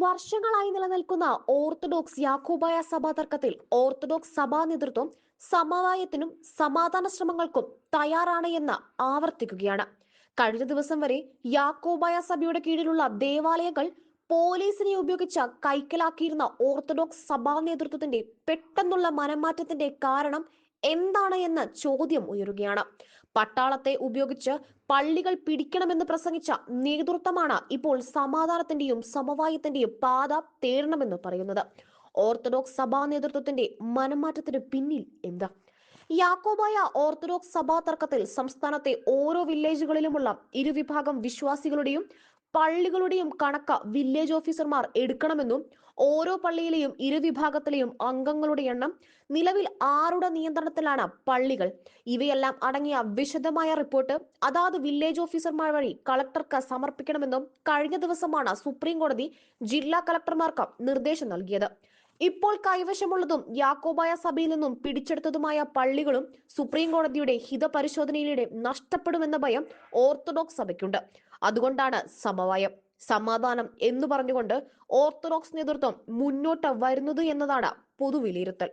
വർഷങ്ങളായി നിലനിൽക്കുന്ന ഓർത്തഡോക്സ് യാക്കോബായ സഭാ തർക്കത്തിൽ ഓർത്തഡോക്സ് സഭാ നേതൃത്വം സമവായത്തിനും സമാധാന ശ്രമങ്ങൾക്കും തയ്യാറാണ് എന്ന് ആവർത്തിക്കുകയാണ്. കഴിഞ്ഞ ദിവസം വരെ യാക്കോബായ സഭയുടെ കീഴിലുള്ള ദേവാലയങ്ങൾ പോലീസിനെ ഉപയോഗിച്ച് കൈക്കലാക്കിയിരുന്ന ഓർത്തഡോക്സ് സഭാ നേതൃത്വത്തിന്റെ പെട്ടെന്നുള്ള മനംമാറ്റത്തിന്റെ കാരണം എന്താണ് എന്ന ചോദ്യം ഉയരുകയാണ്. പട്ടാളത്തെ ഉപയോഗിച്ച് പള്ളികൾ പിടിക്കണമെന്ന് പ്രസംഗിച്ച നേതൃത്വമാണ് ഇപ്പോൾ സമാധാനത്തിന്റെയും സമവായത്തിന്റെയും പാത തേടണമെന്ന് പറയുന്നത്. ഓർത്തഡോക്സ് സഭാ നേതൃത്വത്തിന്റെ മനംമാറ്റത്തിന് പിന്നിൽ എന്താ? യാക്കോബായ ഓർത്തഡോക്സ് സഭാ തർക്കത്തിൽ സംസ്ഥാനത്തെ ഓരോ വില്ലേജുകളിലുമുള്ള ഇരുവിഭാഗം വിശ്വാസികളുടെയും പള്ളികളുടെയും കണക്ക് വില്ലേജ് ഓഫീസർമാർ എടുക്കണമെന്നും ഓരോ പള്ളിയിലെയും ഇരുവിഭാഗത്തിലെയും അംഗങ്ങളുടെ എണ്ണം, നിലവിൽ ആരുടെ നിയന്ത്രണത്തിലാണ് പള്ളികൾ, ഇവയെല്ലാം അടങ്ങിയ വിശദമായ റിപ്പോർട്ട് അതാത് വില്ലേജ് ഓഫീസർമാർ വഴി കളക്ടർക്ക് സമർപ്പിക്കണമെന്നും കഴിഞ്ഞ ദിവസമാണ് സുപ്രീം കോടതി ജില്ലാ കളക്ടർമാർക്ക് നിർദ്ദേശം നൽകിയത്. ഇപ്പോൾ കൈവശമുള്ളതും യാക്കോബായ സഭയിൽ നിന്നും പിടിച്ചെടുത്തതുമായ പള്ളികളും സുപ്രീം കോടതിയുടെ ഹിതപരിശോധനയിലൂടെ നഷ്ടപ്പെടുമെന്ന ഭയം ഓർത്തഡോക്സ് സഭയ്ക്കുണ്ട്. അതുകൊണ്ടാണ് സമവായം, സമാധാനം എന്ന് പറഞ്ഞുകൊണ്ട് ഓർത്തഡോക്സ് നേതൃത്വം മുന്നോട്ട് വരുന്നത് എന്നതാണ് പൊതുവിലയിരുത്തൽ.